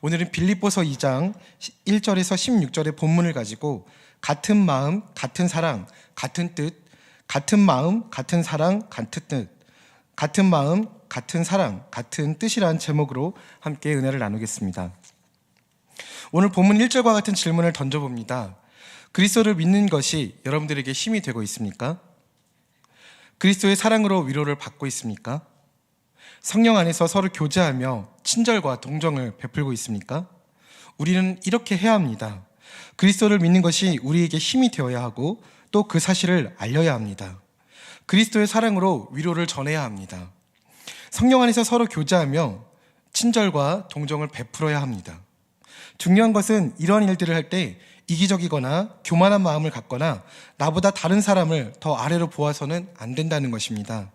오늘은 빌립보서 2장 1절에서 16절의 본문을 가지고 같은 마음, 같은 사랑, 같은 뜻, 같은 마음, 같은 사랑, 같은 뜻, 같은 마음, 같은 사랑, 같은 뜻이라는 제목으로 함께 은혜를 나누겠습니다. 오늘 본문 1절과 같은 질문을 던져봅니다. 그리스도를 믿는 것이 여러분들에게 힘이 되고 있습니까? 그리스도의 사랑으로 위로를 받고 있습니까? 성령 안에서 서로 교제하며 친절과 동정을 베풀고 있습니까? 우리는 이렇게 해야 합니다. 그리스도를 믿는 것이 우리에게 힘이 되어야 하고 또 그 사실을 알려야 합니다. 그리스도의 사랑으로 위로를 전해야 합니다. 성령 안에서 서로 교제하며 친절과 동정을 베풀어야 합니다. 중요한 것은 이러한 일들을 할 때 이기적이거나 교만한 마음을 갖거나 나보다 다른 사람을 더 아래로 보아서는 안 된다는 것입니다.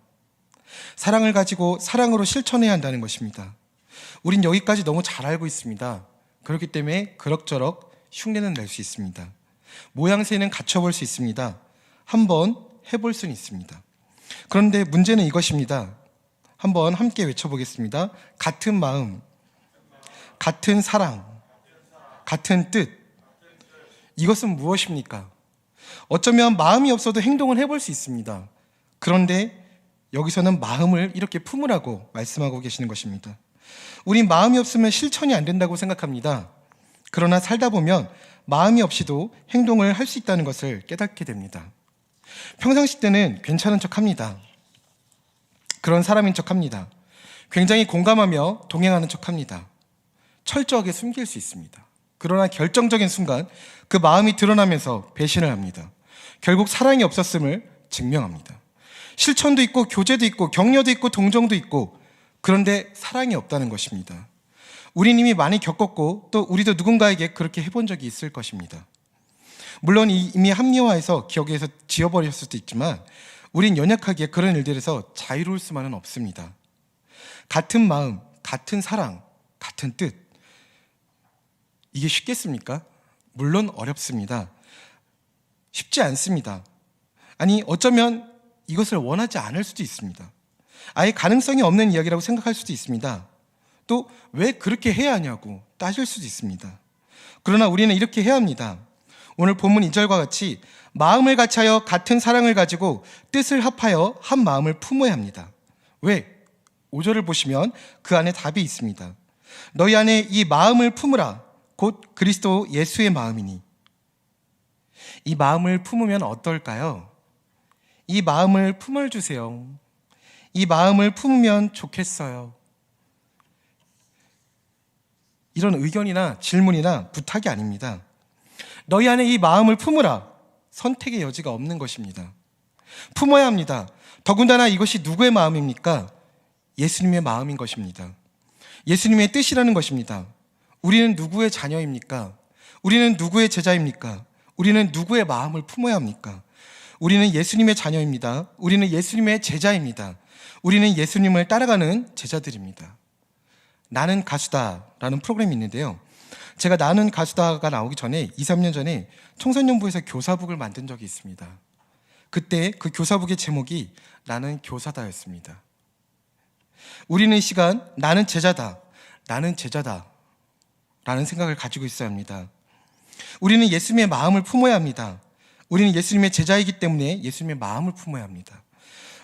사랑을 가지고 사랑으로 실천해야 한다는 것입니다. 우린 여기까지 너무 잘 알고 있습니다. 그렇기 때문에 그럭저럭 흉내는 낼 수 있습니다. 모양새는 갖춰볼 수 있습니다. 한번 해볼 수는 있습니다. 그런데 문제는 이것입니다. 한번 함께 외쳐보겠습니다. 같은 마음, 같은 사랑, 같은 뜻. 이것은 무엇입니까? 어쩌면 마음이 없어도 행동을 해볼 수 있습니다. 그런데 여기서는 마음을 이렇게 품으라고 말씀하고 계시는 것입니다. 우린 마음이 없으면 실천이 안 된다고 생각합니다. 그러나 살다 보면 마음이 없이도 행동을 할 수 있다는 것을 깨닫게 됩니다. 평상시 때는 괜찮은 척합니다. 그런 사람인 척합니다. 굉장히 공감하며 동행하는 척합니다. 철저하게 숨길 수 있습니다. 그러나 결정적인 순간 그 마음이 드러나면서 배신을 합니다. 결국 사랑이 없었음을 증명합니다. 실천도 있고 교제도 있고 격려도 있고 동정도 있고, 그런데 사랑이 없다는 것입니다. 우린 이미 많이 겪었고 또 우리도 누군가에게 그렇게 해본 적이 있을 것입니다. 물론 이미 합리화해서 기억에서 지워버렸을 수도 있지만 우린 연약하기에 그런 일들에서 자유로울 수만은 없습니다. 같은 마음, 같은 사랑, 같은 뜻, 이게 쉽겠습니까? 물론 어렵습니다. 쉽지 않습니다. 아니, 어쩌면 이것을 원하지 않을 수도 있습니다. 아예 가능성이 없는 이야기라고 생각할 수도 있습니다. 또 왜 그렇게 해야 하냐고 따질 수도 있습니다. 그러나 우리는 이렇게 해야 합니다. 오늘 본문 2절과 같이 마음을 같이하여 같은 사랑을 가지고 뜻을 합하여 한 마음을 품어야 합니다. 왜? 5절을 보시면 그 안에 답이 있습니다. 너희 안에 이 마음을 품으라. 곧 그리스도 예수의 마음이니. 이 마음을 품으면 어떨까요? 이 마음을 품어주세요. 이 마음을 품으면 좋겠어요. 이런 의견이나 질문이나 부탁이 아닙니다. 너희 안에 이 마음을 품으라. 선택의 여지가 없는 것입니다. 품어야 합니다. 더군다나 이것이 누구의 마음입니까? 예수님의 마음인 것입니다. 예수님의 뜻이라는 것입니다. 우리는 누구의 자녀입니까? 우리는 누구의 제자입니까? 우리는 누구의 마음을 품어야 합니까? 우리는 예수님의 자녀입니다. 우리는 예수님의 제자입니다. 우리는 예수님을 따라가는 제자들입니다. 나는 가수다라는 프로그램이 있는데요. 제가 나는 가수다가 나오기 전에 2, 3년 전에 청소년부에서 교사북을 만든 적이 있습니다. 그때 그 교사북의 제목이 나는 교사다였습니다. 우리는 이 시간 나는 제자다, 나는 제자다 라는 생각을 가지고 있어야 합니다. 우리는 예수님의 마음을 품어야 합니다. 우리는 예수님의 제자이기 때문에 예수님의 마음을 품어야 합니다.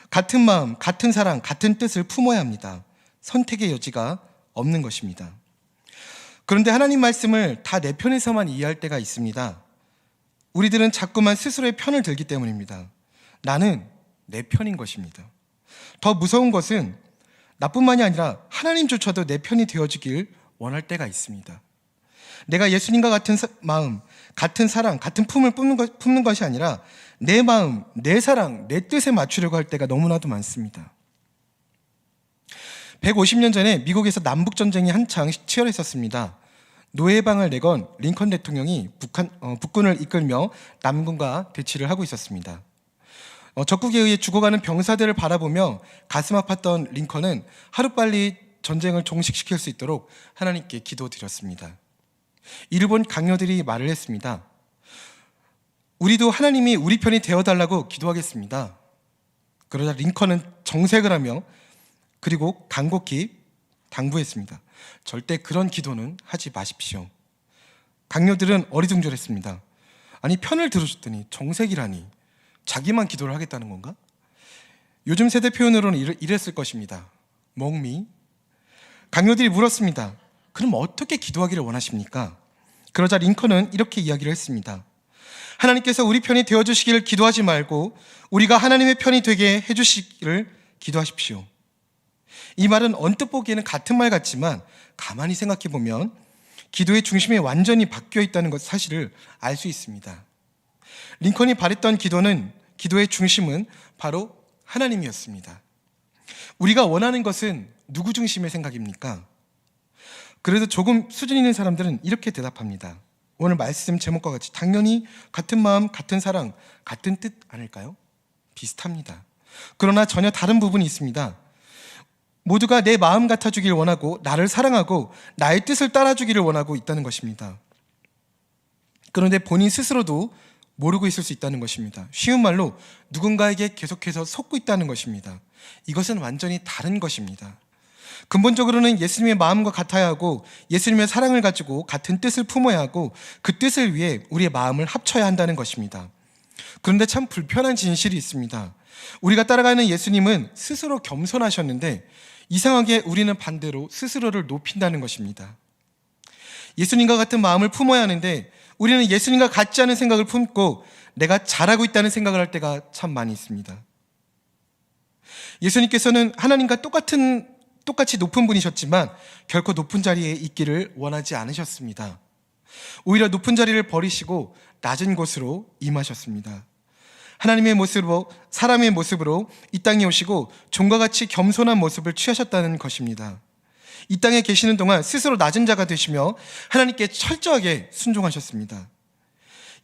같은 마음, 같은 사랑, 같은 뜻을 품어야 합니다. 선택의 여지가 없는 것입니다. 그런데 하나님 말씀을 다 내 편에서만 이해할 때가 있습니다. 우리들은 자꾸만 스스로의 편을 들기 때문입니다. 나는 내 편인 것입니다. 더 무서운 것은 나뿐만이 아니라 하나님조차도 내 편이 되어지길 원할 때가 있습니다. 내가 예수님과 같은 마음, 같은 사랑, 같은 품을 품는 것이 아니라 내 마음, 내 사랑, 내 뜻에 맞추려고 할 때가 너무나도 많습니다. 150년 전에 미국에서 남북전쟁이 한창 치열했었습니다. 노예방을 내건 링컨 대통령이 북군을 이끌며 남군과 대치를 하고 있었습니다. 적국에 의해 죽어가는 병사들을 바라보며 가슴 아팠던 링컨은 하루빨리 전쟁을 종식시킬 수 있도록 하나님께 기도드렸습니다. 이를 본 강요들이 말을 했습니다. 우리도 하나님이 우리 편이 되어달라고 기도하겠습니다. 그러자 링컨은 정색을 하며 그리고 간곡히 당부했습니다. 절대 그런 기도는 하지 마십시오. 강요들은 어리둥절했습니다. 아니, 편을 들어줬더니 정색이라니, 자기만 기도를 하겠다는 건가? 요즘 세대 표현으로는 이랬을 것입니다. 멍미. 강요들이 물었습니다. 그럼 어떻게 기도하기를 원하십니까? 그러자 링컨은 이렇게 이야기를 했습니다. 하나님께서 우리 편이 되어주시기를 기도하지 말고 우리가 하나님의 편이 되게 해주시기를 기도하십시오. 이 말은 언뜻 보기에는 같은 말 같지만 가만히 생각해 보면 기도의 중심이 완전히 바뀌어 있다는 것 사실을 알 수 있습니다. 링컨이 바랬던 기도의 중심은 바로 하나님이었습니다. 우리가 원하는 것은 누구 중심의 생각입니까? 그래도 조금 수준 있는 사람들은 이렇게 대답합니다. 오늘 말씀 제목과 같이 당연히 같은 마음, 같은 사랑, 같은 뜻 아닐까요? 비슷합니다. 그러나 전혀 다른 부분이 있습니다. 모두가 내 마음 같아주기를 원하고 나를 사랑하고 나의 뜻을 따라주기를 원하고 있다는 것입니다. 그런데 본인 스스로도 모르고 있을 수 있다는 것입니다. 쉬운 말로 누군가에게 계속해서 속고 있다는 것입니다. 이것은 완전히 다른 것입니다. 근본적으로는 예수님의 마음과 같아야 하고 예수님의 사랑을 가지고 같은 뜻을 품어야 하고 그 뜻을 위해 우리의 마음을 합쳐야 한다는 것입니다. 그런데 참 불편한 진실이 있습니다. 우리가 따라가는 예수님은 스스로 겸손하셨는데 이상하게 우리는 반대로 스스로를 높인다는 것입니다. 예수님과 같은 마음을 품어야 하는데 우리는 예수님과 같지 않은 생각을 품고 내가 잘하고 있다는 생각을 할 때가 참 많이 있습니다. 예수님께서는 하나님과 똑같이 높은 분이셨지만 결코 높은 자리에 있기를 원하지 않으셨습니다. 오히려 높은 자리를 버리시고 낮은 곳으로 임하셨습니다. 하나님의 모습으로, 사람의 모습으로 이 땅에 오시고 종과 같이 겸손한 모습을 취하셨다는 것입니다. 이 땅에 계시는 동안 스스로 낮은 자가 되시며 하나님께 철저하게 순종하셨습니다.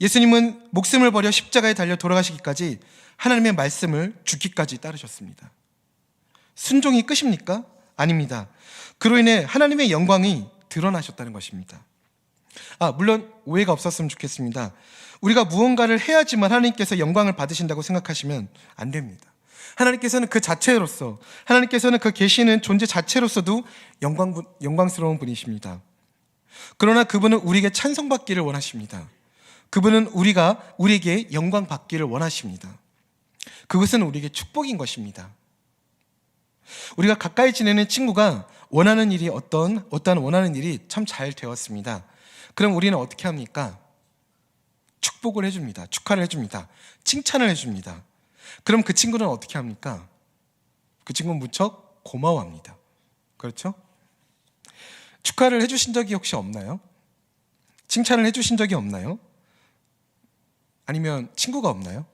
예수님은 목숨을 버려 십자가에 달려 돌아가시기까지 하나님의 말씀을 죽기까지 따르셨습니다. 순종이 끝입니까? 아닙니다. 그로 인해 하나님의 영광이 드러나셨다는 것입니다. 물론 오해가 없었으면 좋겠습니다. 우리가 무언가를 해야지만 하나님께서 영광을 받으신다고 생각하시면 안 됩니다. 하나님께서는 그 자체로서, 하나님께서는 그 계시는 존재 자체로서도 영광스러운 분이십니다. 그러나 그분은 우리에게 찬송받기를 원하십니다. 그분은 우리에게 영광 받기를 원하십니다. 그것은 우리에게 축복인 것입니다. 우리가 가까이 지내는 친구가 원하는 일이 어떤 원하는 일이 참 잘 되었습니다. 그럼 우리는 어떻게 합니까? 축복을 해줍니다. 축하를 해줍니다. 칭찬을 해줍니다. 그럼 그 친구는 어떻게 합니까? 그 친구는 무척 고마워합니다. 그렇죠? 축하를 해주신 적이 혹시 없나요? 칭찬을 해주신 적이 없나요? 아니면 친구가 없나요?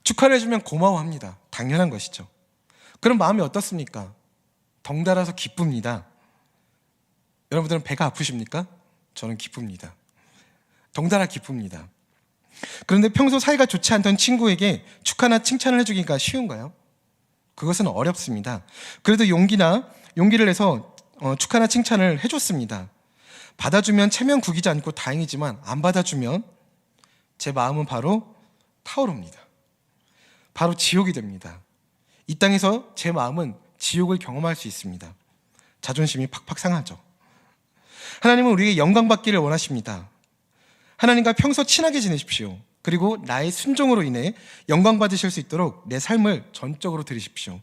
축하를 해주면 고마워합니다. 당연한 것이죠. 그럼 마음이 어떻습니까? 덩달아서 기쁩니다. 여러분들은 배가 아프십니까? 저는 기쁩니다. 덩달아 기쁩니다. 그런데 평소 사이가 좋지 않던 친구에게 축하나 칭찬을 해주기가 쉬운가요? 그것은 어렵습니다. 그래도 용기를 내서 축하나 칭찬을 해줬습니다. 받아주면 체면 구기지 않고 다행이지만 안 받아주면 제 마음은 바로 타오릅니다. 바로 지옥이 됩니다. 이 땅에서 제 마음은 지옥을 경험할 수 있습니다. 자존심이 팍팍 상하죠. 하나님은 우리에게 영광 받기를 원하십니다. 하나님과 평소 친하게 지내십시오. 그리고 나의 순종으로 인해 영광 받으실 수 있도록 내 삶을 전적으로 드리십시오.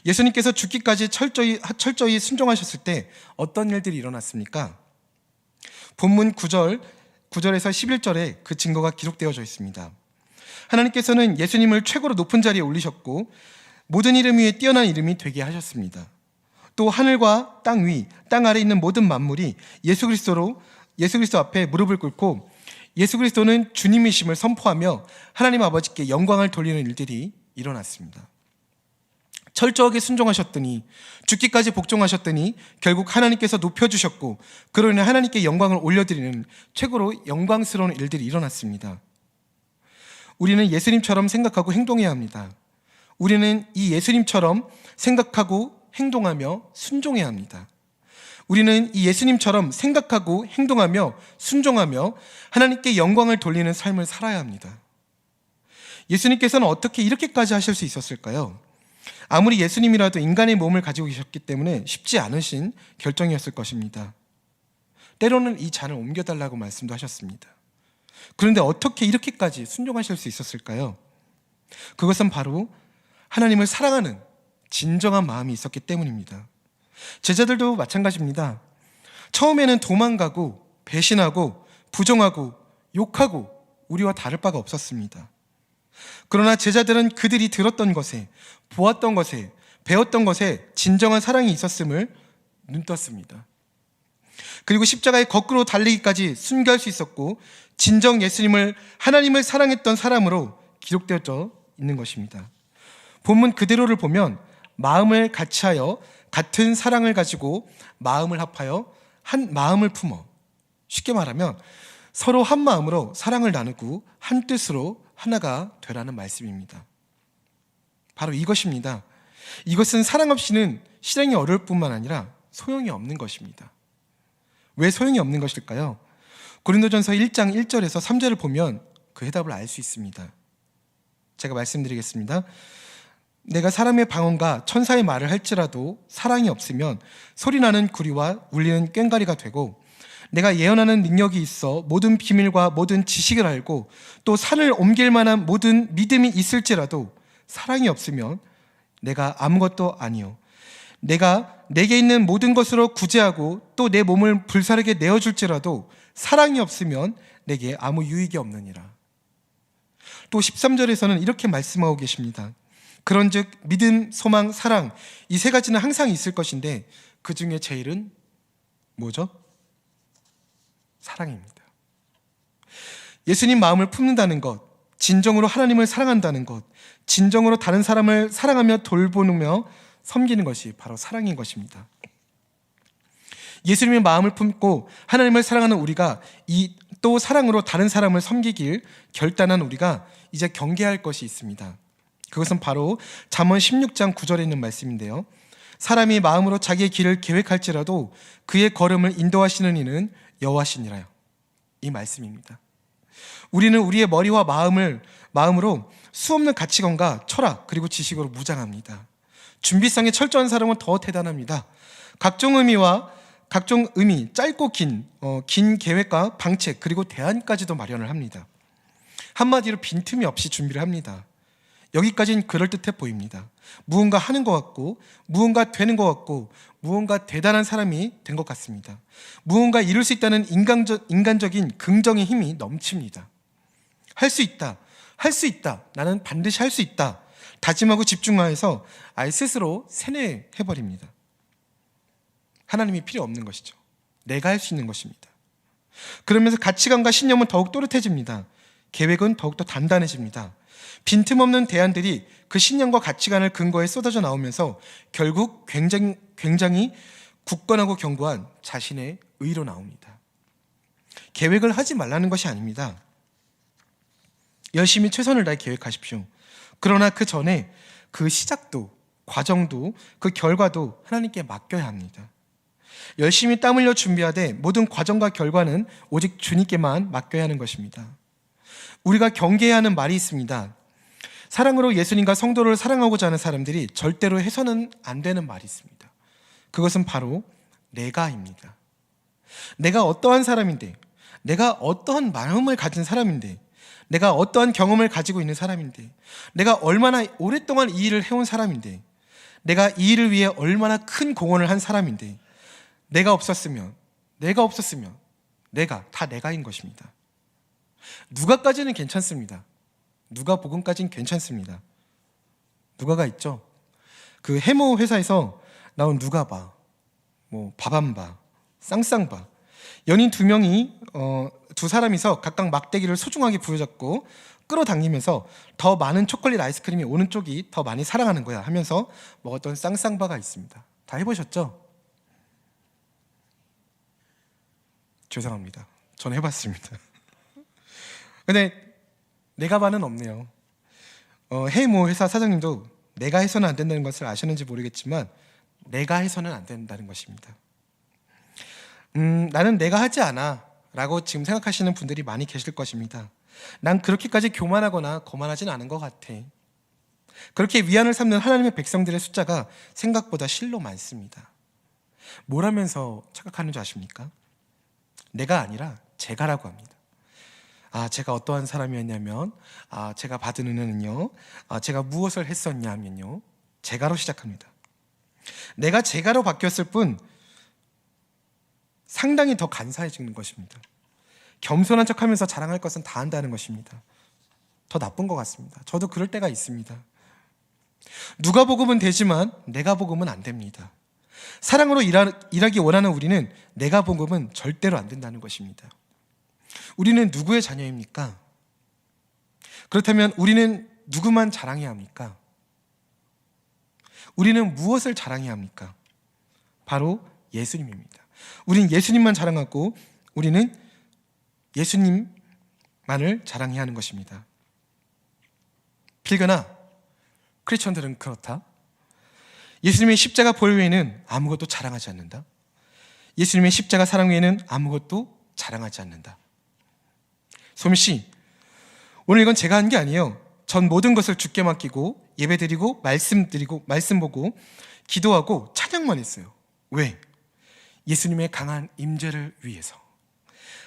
예수님께서 죽기까지 철저히 순종하셨을 때 어떤 일들이 일어났습니까? 본문 9절에서 11절에 그 증거가 기록되어져 있습니다. 하나님께서는 예수님을 최고로 높은 자리에 올리셨고 모든 이름 위에 뛰어난 이름이 되게 하셨습니다. 또 하늘과 땅 위, 땅 아래 있는 모든 만물이 예수 그리스도 앞에 무릎을 꿇고 예수 그리스도는 주님이심을 선포하며 하나님 아버지께 영광을 돌리는 일들이 일어났습니다. 철저하게 순종하셨더니 죽기까지 복종하셨더니 결국 하나님께서 높여주셨고 그로 인해 하나님께 영광을 올려드리는 최고로 영광스러운 일들이 일어났습니다. 우리는 예수님처럼 생각하고 행동해야 합니다. 우리는 이 예수님처럼 생각하고 행동하며 순종해야 합니다. 우리는 이 예수님처럼 생각하고 행동하며 순종하며 하나님께 영광을 돌리는 삶을 살아야 합니다. 예수님께서는 어떻게 이렇게까지 하실 수 있었을까요? 아무리 예수님이라도 인간의 몸을 가지고 계셨기 때문에 쉽지 않으신 결정이었을 것입니다. 때로는 이 잔을 옮겨달라고 말씀도 하셨습니다. 그런데 어떻게 이렇게까지 순종하실 수 있었을까요? 그것은 바로 하나님을 사랑하는 진정한 마음이 있었기 때문입니다. 제자들도 마찬가지입니다. 처음에는 도망가고 배신하고 부정하고 욕하고 우리와 다를 바가 없었습니다. 그러나 제자들은 그들이 들었던 것에, 보았던 것에, 배웠던 것에 진정한 사랑이 있었음을 눈떴습니다. 그리고 십자가에 거꾸로 달리기까지 순교할 수 있었고 진정 예수님을, 하나님을 사랑했던 사람으로 기록되어져 있는 것입니다. 본문 그대로를 보면 마음을 같이하여 같은 사랑을 가지고 마음을 합하여 한 마음을 품어, 쉽게 말하면 서로 한 마음으로 사랑을 나누고 한 뜻으로 하나가 되라는 말씀입니다. 바로 이것입니다. 이것은 사랑 없이는 실행이 어려울 뿐만 아니라 소용이 없는 것입니다. 왜 소용이 없는 것일까요? 고린도전서 1장 1절에서 3절을 보면 그 해답을 알 수 있습니다. 제가 말씀드리겠습니다. 내가 사람의 방언과 천사의 말을 할지라도 사랑이 없으면 소리나는 구리와 울리는 꽹과리가 되고, 내가 예언하는 능력이 있어 모든 비밀과 모든 지식을 알고 또 산을 옮길 만한 모든 믿음이 있을지라도 사랑이 없으면 내가 아무것도 아니요, 내가 내게 있는 모든 것으로 구제하고 또 내 몸을 불사르게 내어줄지라도 사랑이 없으면 내게 아무 유익이 없느니라. 또 13절에서는 이렇게 말씀하고 계십니다. 그런즉 믿음, 소망, 사랑, 이 세 가지는 항상 있을 것인데 그 중에 제일은 뭐죠? 사랑입니다. 예수님 마음을 품는다는 것, 진정으로 하나님을 사랑한다는 것, 진정으로 다른 사람을 사랑하며 돌보며 섬기는 것이 바로 사랑인 것입니다. 예수님의 마음을 품고 하나님을 사랑하는 우리가 또 사랑으로 다른 사람을 섬기길 결단한 우리가 이제 경계할 것이 있습니다. 그것은 바로 잠언 16장 9절에 있는 말씀인데요. 사람이 마음으로 자기의 길을 계획할지라도 그의 걸음을 인도하시는 이는 여호와시니라요. 이 말씀입니다. 우리는 우리의 머리와 마음으로 수없는 가치관과 철학 그리고 지식으로 무장합니다. 준비성이 철저한 사람은 더 대단합니다. 각종 의미, 짧고 긴 계획과 방책 그리고 대안까지도 마련을 합니다. 한마디로 빈틈이 없이 준비를 합니다. 여기까지는 그럴듯해 보입니다. 무언가 하는 것 같고, 무언가 되는 것 같고, 무언가 대단한 사람이 된 것 같습니다. 무언가 이룰 수 있다는 인간적인 긍정의 힘이 넘칩니다. 할 수 있다, 할 수 있다, 나는 반드시 할 수 있다 다짐하고 집중하여서 아예 스스로 세뇌해버립니다. 하나님이 필요 없는 것이죠. 내가 할 수 있는 것입니다. 그러면서 가치관과 신념은 더욱 또렷해집니다. 계획은 더욱더 단단해집니다. 빈틈없는 대안들이 그 신념과 가치관을 근거에 쏟아져 나오면서 결국 굉장히 굳건하고 견고한 자신의 의로 나옵니다. 계획을 하지 말라는 것이 아닙니다. 열심히 최선을 다해 계획하십시오. 그러나 그 전에 그 시작도, 과정도, 그 결과도 하나님께 맡겨야 합니다. 열심히 땀 흘려 준비하되 모든 과정과 결과는 오직 주님께만 맡겨야 하는 것입니다. 우리가 경계해야 하는 말이 있습니다. 사랑으로 예수님과 성도를 사랑하고자 하는 사람들이 절대로 해서는 안 되는 말이 있습니다. 그것은 바로 내가입니다. 내가 어떠한 사람인데, 내가 어떠한 마음을 가진 사람인데, 내가 어떠한 경험을 가지고 있는 사람인데, 내가 얼마나 오랫동안 이 일을 해온 사람인데, 내가 이 일을 위해 얼마나 큰 공헌을 한 사람인데, 내가 없었으면 내가 다 내가인 것입니다. 누가까지는 괜찮습니다. 누가복음까지는 괜찮습니다. 누가가 있죠. 그 해모 회사에서 나온 누가바, 바밤바, 쌍쌍바, 연인 두 사람이서 각각 막대기를 소중하게 부여잡고 끌어당기면서 더 많은 초콜릿 아이스크림이 오는 쪽이 더 많이 사랑하는 거야 하면서 먹었던 쌍쌍바가 있습니다. 다 해보셨죠? 죄송합니다. 전 해봤습니다. 근데 내가 반은 없네요. 해모 회사 사장님도 내가 해서는 안 된다는 것을 아셨는지 모르겠지만 내가 해서는 안 된다는 것입니다. 나는 내가 하지 않아 라고 지금 생각하시는 분들이 많이 계실 것입니다. 난 그렇게까지 교만하거나 거만하진 않은 것 같아. 그렇게 위안을 삼는 하나님의 백성들의 숫자가 생각보다 실로 많습니다. 뭘 하면서 착각하는 줄 아십니까? 내가 아니라 제가라고 합니다. 제가 어떠한 사람이었냐면, 제가 받은 은혜는요, 제가 무엇을 했었냐 하면요, 제가로 시작합니다. 내가 제가로 바뀌었을 뿐 상당히 더 간사해지는 것입니다. 겸손한 척하면서 자랑할 것은 다 한다는 것입니다. 더 나쁜 것 같습니다. 저도 그럴 때가 있습니다. 누가 복음은 되지만 내가 복음은 안 됩니다. 사랑으로 일하기 원하는 우리는 내가 복음은 절대로 안 된다는 것입니다. 우리는 누구의 자녀입니까? 그렇다면 우리는 누구만 자랑해야 합니까? 우리는 무엇을 자랑해야 합니까? 바로 예수님입니다. 우리는 예수님만 자랑하고 우리는 예수님만을 자랑해야 하는 것입니다. 필거나 크리스천들은 그렇다. 예수님의 십자가 보혈 외에는 아무것도 자랑하지 않는다. 예수님의 십자가 사랑 외에는 아무것도 자랑하지 않는다. 소미씨, 오늘 이건 제가 한 게 아니에요. 전 모든 것을 주께 맡기고 예배드리고 말씀 보고 기도하고 찬양만 했어요. 왜? 예수님의 강한 임재를 위해서.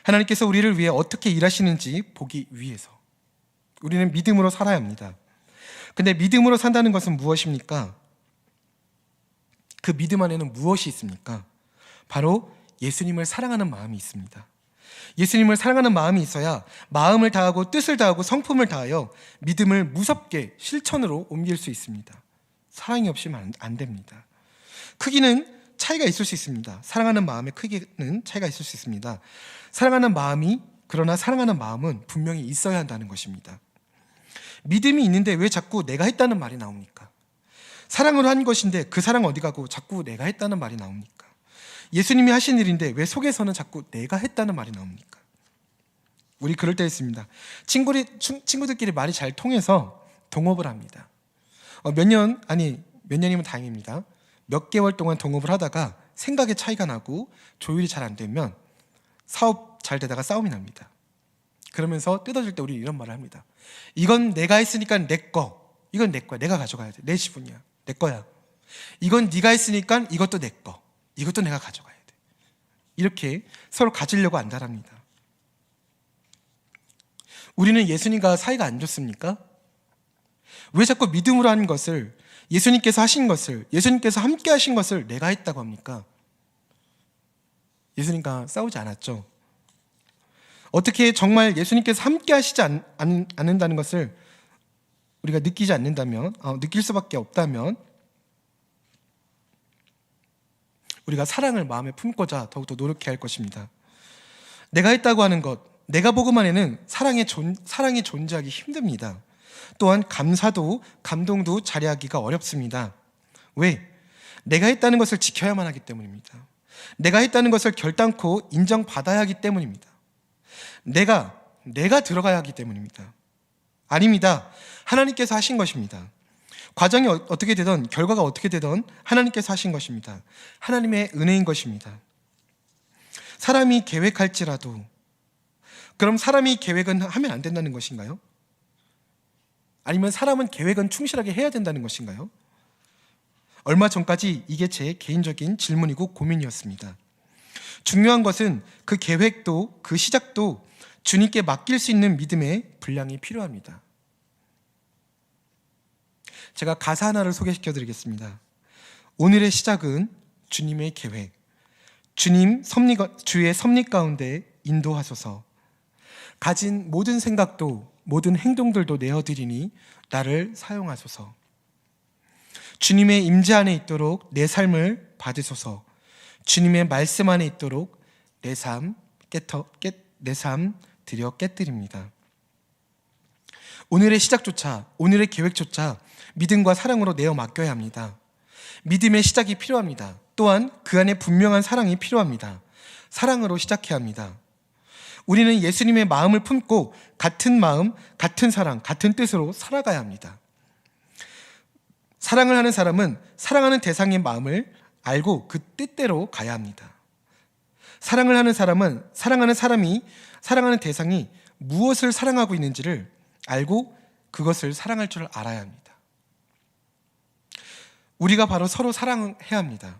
하나님께서 우리를 위해 어떻게 일하시는지 보기 위해서. 우리는 믿음으로 살아야 합니다. 근데 믿음으로 산다는 것은 무엇입니까? 그 믿음 안에는 무엇이 있습니까? 바로 예수님을 사랑하는 마음이 있습니다. 예수님을 사랑하는 마음이 있어야 마음을 다하고 뜻을 다하고 성품을 다하여 믿음을 무섭게 실천으로 옮길 수 있습니다. 사랑이 없이는 안 됩니다. 크기는 차이가 있을 수 있습니다. 사랑하는 마음의 크기는 차이가 있을 수 있습니다. 그러나 사랑하는 마음은 분명히 있어야 한다는 것입니다. 믿음이 있는데 왜 자꾸 내가 했다는 말이 나옵니까? 사랑으로 한 것인데 그 사랑 어디 가고 자꾸 내가 했다는 말이 나옵니까? 예수님이 하신 일인데 왜 속에서는 자꾸 내가 했다는 말이 나옵니까? 우리 그럴 때 있습니다. 친구들끼리 말이 잘 통해서 동업을 합니다. 몇 년이면 다행입니다. 몇 개월 동안 동업을 하다가 생각의 차이가 나고 조율이 잘 안 되면 사업 잘 되다가 싸움이 납니다. 그러면서 뜯어질 때 우리 이런 말을 합니다. 이건 내가 했으니까 내 거. 이건 내 거야. 내가 가져가야 돼. 내 지분이야. 내 거야. 이건 네가 했으니까 이것도 내 거. 이것도 내가 가져가야 돼. 이렇게 서로 가지려고 안달합니다. 우리는 예수님과 사이가 안 좋습니까? 왜 자꾸 믿음으로 하는 것을, 예수님께서 하신 것을, 예수님께서 함께 하신 것을 내가 했다고 합니까? 예수님과 싸우지 않았죠. 어떻게 정말 예수님께서 함께 하시지 않는다는 것을 우리가 느끼지 않는다면, 느낄 수밖에 없다면 우리가 사랑을 마음에 품고자 더욱더 노력해야 할 것입니다. 내가 했다고 하는 것, 내가 복음 안에는 사랑이 존재하기 힘듭니다. 또한 감사도 감동도 자리하기가 어렵습니다. 왜? 내가 했다는 것을 지켜야만 하기 때문입니다. 내가 했다는 것을 결단코 인정받아야 하기 때문입니다. 내가 들어가야 하기 때문입니다. 아닙니다. 하나님께서 하신 것입니다. 과정이 어떻게 되든 결과가 어떻게 되든 하나님께서 하신 것입니다. 하나님의 은혜인 것입니다. 사람이 계획할지라도, 그럼 사람이 계획은 하면 안 된다는 것인가요? 아니면 사람은 계획은 충실하게 해야 된다는 것인가요? 얼마 전까지 이게 제 개인적인 질문이고 고민이었습니다. 중요한 것은 그 계획도 그 시작도 주님께 맡길 수 있는 믿음의 분량이 필요합니다. 제가 가사 하나를 소개시켜 드리겠습니다. 오늘의 시작은 주님의 계획. 주의 섭리 가운데 인도하소서. 가진 모든 생각도 모든 행동들도 내어드리니 나를 사용하소서. 주님의 임재 안에 있도록 내 삶을 받으소서. 주님의 말씀 안에 있도록 내 삶 들여 깨뜨립니다. 오늘의 시작조차, 오늘의 계획조차 믿음과 사랑으로 내어 맡겨야 합니다. 믿음의 시작이 필요합니다. 또한 그 안에 분명한 사랑이 필요합니다. 사랑으로 시작해야 합니다. 우리는 예수님의 마음을 품고 같은 마음, 같은 사랑, 같은 뜻으로 살아가야 합니다. 사랑을 하는 사람은 사랑하는 대상의 마음을 알고 그 뜻대로 가야 합니다. 사랑을 하는 사람은 사랑하는 대상이 무엇을 사랑하고 있는지를 알고 그것을 사랑할 줄 알아야 합니다. 우리가 바로 서로 사랑해야 합니다.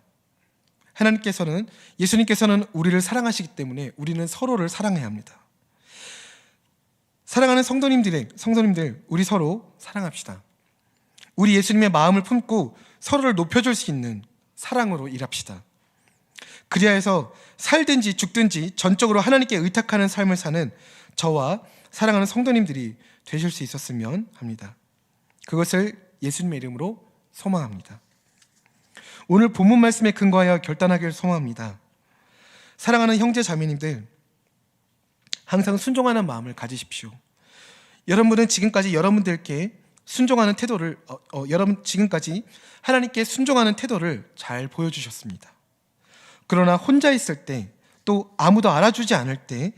예수님께서는 우리를 사랑하시기 때문에 우리는 서로를 사랑해야 합니다. 사랑하는 성도님들, 우리 서로 사랑합시다. 우리 예수님의 마음을 품고 서로를 높여줄 수 있는 사랑으로 일합시다. 그리하여서 살든지 죽든지 전적으로 하나님께 의탁하는 삶을 사는 저와 사랑하는 성도님들이 되실 수 있었으면 합니다. 그것을 예수님의 이름으로 소망합니다. 오늘 본문 말씀에 근거하여 결단하기를 소망합니다. 사랑하는 형제 자매님들, 항상 순종하는 마음을 가지십시오. 여러분은 지금까지 여러분들께 순종하는 태도를 지금까지 하나님께 순종하는 태도를 잘 보여주셨습니다. 그러나 혼자 있을 때, 또 아무도 알아주지 않을 때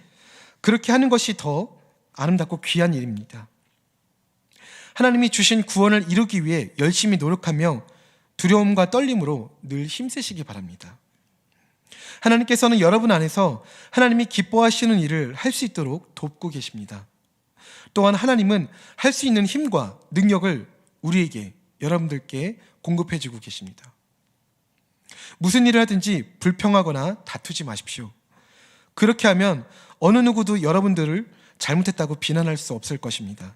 그렇게 하는 것이 더 아름답고 귀한 일입니다. 하나님이 주신 구원을 이루기 위해 열심히 노력하며 두려움과 떨림으로 늘 힘쓰시기 바랍니다. 하나님께서는 여러분 안에서 하나님이 기뻐하시는 일을 할 수 있도록 돕고 계십니다. 또한 하나님은 할 수 있는 힘과 능력을 우리에게, 여러분들께 공급해 주고 계십니다. 무슨 일을 하든지 불평하거나 다투지 마십시오. 그렇게 하면 어느 누구도 여러분들을 잘못했다고 비난할 수 없을 것입니다.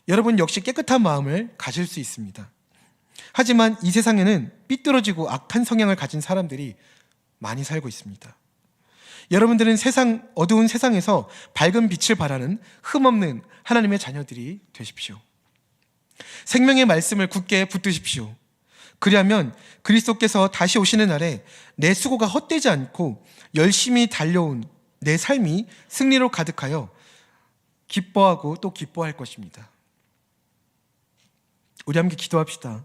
여러분 역시 깨끗한 마음을 가질 수 있습니다. 하지만 이 세상에는 삐뚤어지고 악한 성향을 가진 사람들이 많이 살고 있습니다. 여러분들은 어두운 세상에서 밝은 빛을 발하는 흠없는 하나님의 자녀들이 되십시오. 생명의 말씀을 굳게 붙드십시오. 그리하면 그리스도께서 다시 오시는 날에 내 수고가 헛되지 않고 열심히 달려온 내 삶이 승리로 가득하여 기뻐하고 또 기뻐할 것입니다. 우리 함께 기도합시다.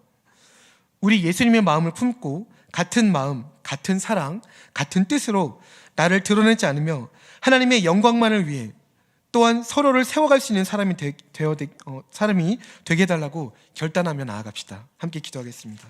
우리 예수님의 마음을 품고 같은 마음, 같은 사랑, 같은 뜻으로 나를 드러내지 않으며 하나님의 영광만을 위해 또한 서로를 세워갈 수 있는 사람이 되게 해달라고 결단하며 나아갑시다. 함께 기도하겠습니다.